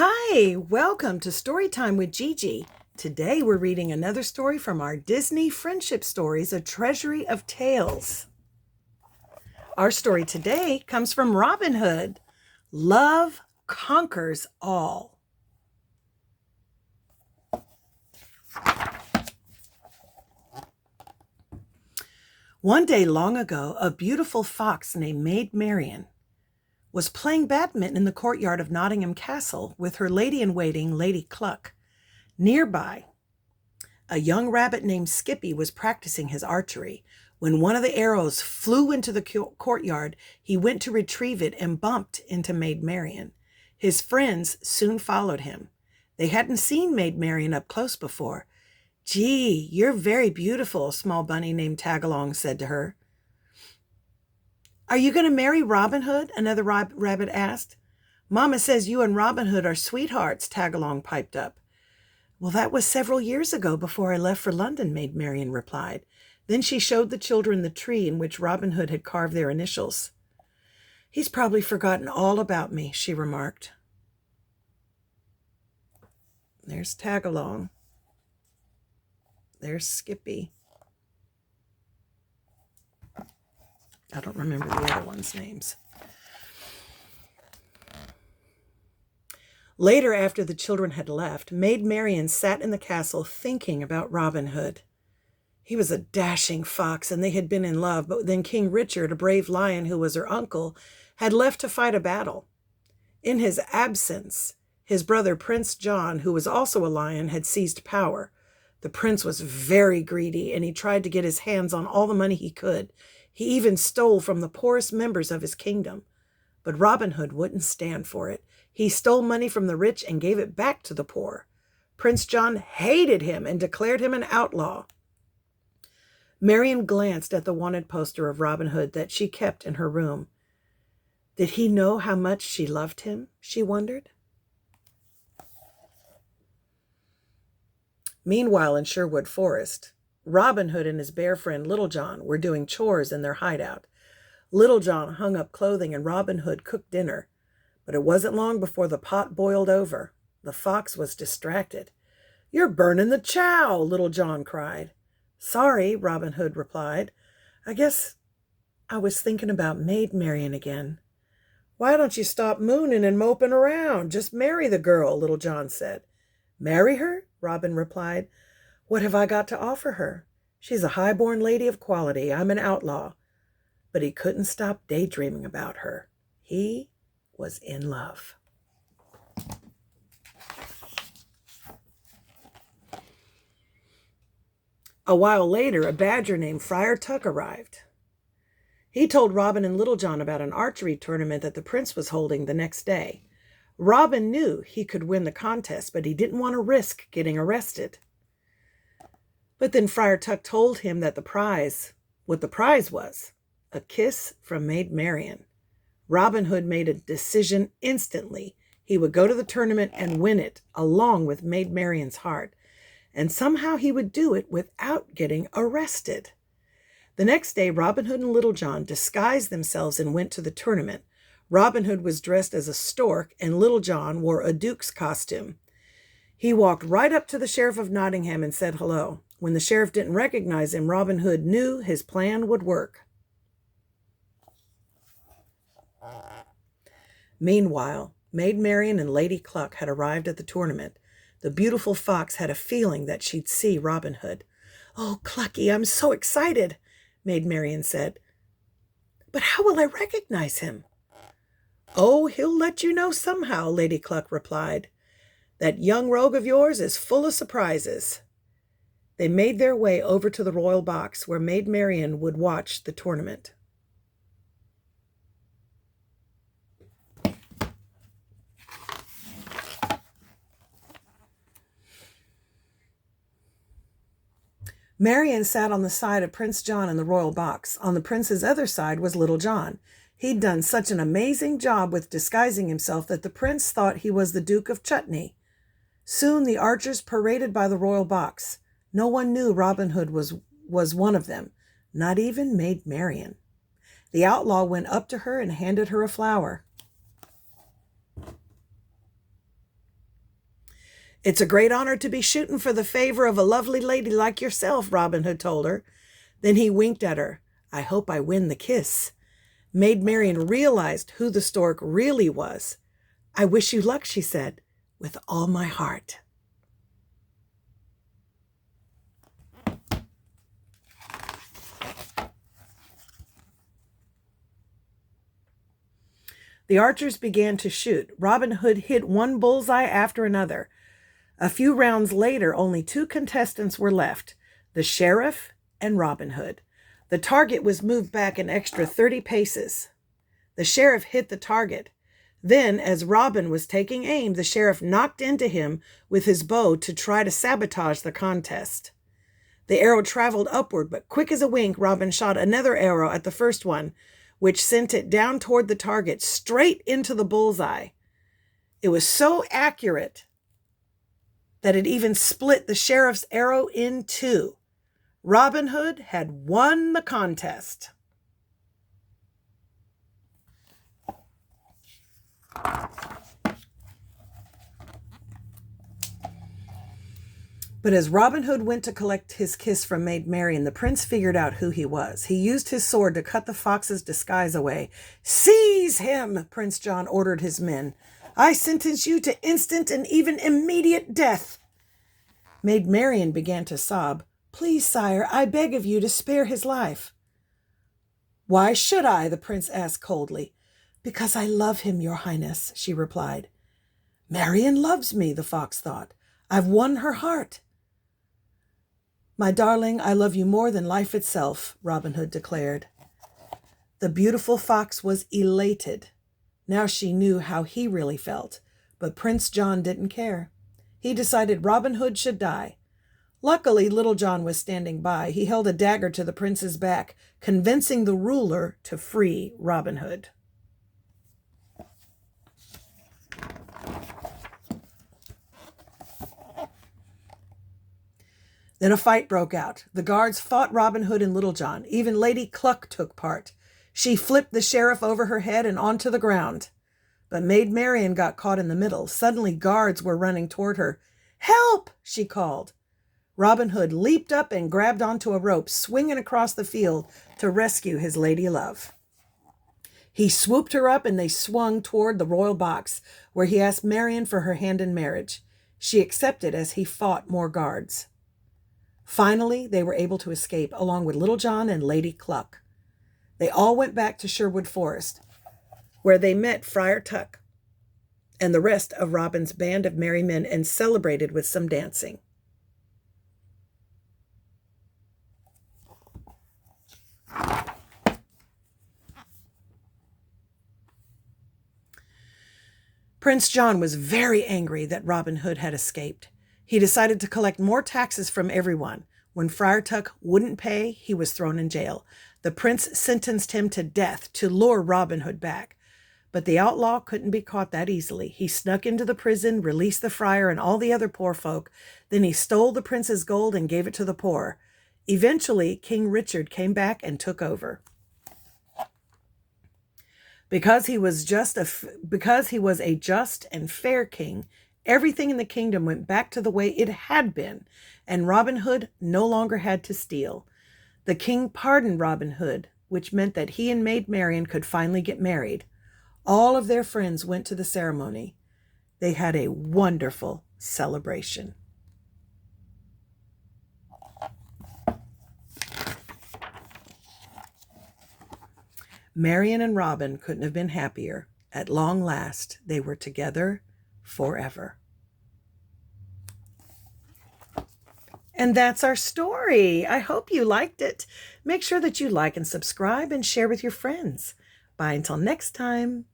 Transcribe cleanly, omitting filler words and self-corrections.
Hi, welcome to Storytime with Gigi. Today we're reading another story from our Disney Friendship Stories, A Treasury of Tales. Our story today comes from Robin Hood. Love conquers all. One day long ago, a beautiful fox named Maid Marian was playing badminton in the courtyard of Nottingham Castle with her lady-in-waiting, Lady Cluck. Nearby, a young rabbit named Skippy was practicing his archery. When one of the arrows flew into the courtyard, he went to retrieve it and bumped into Maid Marian. His friends soon followed him. They hadn't seen Maid Marian up close before. "Gee, you're very beautiful," a small bunny named Tagalong said to her. "Are you going to marry Robin Hood?" another rabbit asked. "Mama says you and Robin Hood are sweethearts," Tagalong piped up. "Well, that was several years ago before I left for London," Maid Marian replied. Then she showed the children the tree in which Robin Hood had carved their initials. "He's probably forgotten all about me," she remarked. There's Tagalong. There's Skippy. I don't remember the other ones' names. Later, after the children had left, Maid Marian sat in the castle thinking about Robin Hood. He was a dashing fox, and they had been in love, but then King Richard, a brave lion who was her uncle, had left to fight a battle. In his absence, his brother Prince John, who was also a lion, had seized power. The prince was very greedy, and he tried to get his hands on all the money he could. He even stole from the poorest members of his kingdom. But Robin Hood wouldn't stand for it. He stole money from the rich and gave it back to the poor. Prince John hated him and declared him an outlaw. Marian glanced at the wanted poster of Robin Hood that she kept in her room. Did he know how much she loved him? She wondered. Meanwhile, in Sherwood Forest, Robin Hood and his bear friend Little John were doing chores in their hideout. Little John hung up clothing and Robin Hood cooked dinner. But it wasn't long before the pot boiled over. The fox was distracted. "You're burning the chow," Little John cried. "Sorry," Robin Hood replied. "I guess I was thinking about Maid Marian again." "Why don't you stop mooning and moping around? Just marry the girl," Little John said. "Marry her?" Robin replied. "What have I got to offer her? She's a high-born lady of quality. I'm an outlaw." But he couldn't stop daydreaming about her. He was in love. A while later, a badger named Friar Tuck arrived. He told Robin and Little John about an archery tournament that the prince was holding the next day. Robin knew he could win the contest, but he didn't want to risk getting arrested. But then Friar Tuck told him that what the prize was, a kiss from Maid Marian. Robin Hood made a decision instantly. He would go to the tournament and win it, along with Maid Marian's heart. And somehow he would do it without getting arrested. The next day, Robin Hood and Little John disguised themselves and went to the tournament. Robin Hood was dressed as a stork, and Little John wore a duke's costume. He walked right up to the sheriff of Nottingham and said hello. When the sheriff didn't recognize him, Robin Hood knew his plan would work. Meanwhile, Maid Marian and Lady Cluck had arrived at the tournament. The beautiful fox had a feeling that she'd see Robin Hood. "Oh, Clucky, I'm so excited," Maid Marian said. "But how will I recognize him?" "Oh, he'll let you know somehow," Lady Cluck replied. "That young rogue of yours is full of surprises." They made their way over to the royal box where Maid Marian would watch the tournament. Marian sat on the side of Prince John in the royal box. On the prince's other side was Little John. He'd done such an amazing job with disguising himself that the prince thought he was the Duke of Chutney. Soon the archers paraded by the royal box. No one knew Robin Hood was one of them, not even Maid Marian. The outlaw went up to her and handed her a flower. "It's a great honor to be shooting for the favor of a lovely lady like yourself," Robin Hood told her. Then he winked at her. "I hope I win the kiss." Maid Marian realized who the stork really was. "I wish you luck," she said, "with all my heart." The archers began to shoot. Robin Hood hit one bullseye after another. A few rounds later, only two contestants were left, the sheriff and Robin Hood. The target was moved back an extra 30 paces. The sheriff hit the target. Then, as Robin was taking aim, the sheriff knocked into him with his bow to try to sabotage the contest. The arrow traveled upward, but quick as a wink, Robin shot another arrow at the first one, which sent it down toward the target, straight into the bullseye. It was so accurate that it even split the sheriff's arrow in two. Robin Hood had won the contest. But as Robin Hood went to collect his kiss from Maid Marian, the prince figured out who he was. He used his sword to cut the fox's disguise away. "Seize him!" Prince John ordered his men. "I sentence you to instant and even immediate death." Maid Marian began to sob. "Please, sire, I beg of you to spare his life." "Why should I?" the prince asked coldly. "Because I love him, your highness," she replied. "Marian loves me," the fox thought. "I've won her heart." "My darling, I love you more than life itself," Robin Hood declared. The beautiful fox was elated. Now she knew how he really felt, but Prince John didn't care. He decided Robin Hood should die. Luckily, Little John was standing by. He held a dagger to the prince's back, convincing the ruler to free Robin Hood. Then a fight broke out. The guards fought Robin Hood and Little John. Even Lady Cluck took part. She flipped the sheriff over her head and onto the ground. But Maid Marian got caught in the middle. Suddenly, guards were running toward her. "Help!" she called. Robin Hood leaped up and grabbed onto a rope, swinging across the field to rescue his lady love. He swooped her up and they swung toward the royal box, where he asked Marian for her hand in marriage. She accepted as he fought more guards. Finally, they were able to escape, along with Little John and Lady Cluck. They all went back to Sherwood Forest, where they met Friar Tuck and the rest of Robin's band of merry men and celebrated with some dancing. Prince John was very angry that Robin Hood had escaped. He decided to collect more taxes from everyone. When Friar Tuck wouldn't pay, he was thrown in jail. The prince sentenced him to death to lure Robin Hood back. But the outlaw couldn't be caught that easily. He snuck into the prison, released the friar and all the other poor folk. Then he stole the prince's gold and gave it to the poor. Eventually, King Richard came back and took over. Because he was a just and fair king, everything in the kingdom went back to the way it had been, and Robin Hood no longer had to steal. The king pardoned Robin Hood, which meant that he and Maid Marian could finally get married. All of their friends went to the ceremony. They had a wonderful celebration. Marian and Robin couldn't have been happier. At long last, they were together forever. And that's our story. I hope you liked it. Make sure that you like and subscribe and share with your friends. Bye until next time.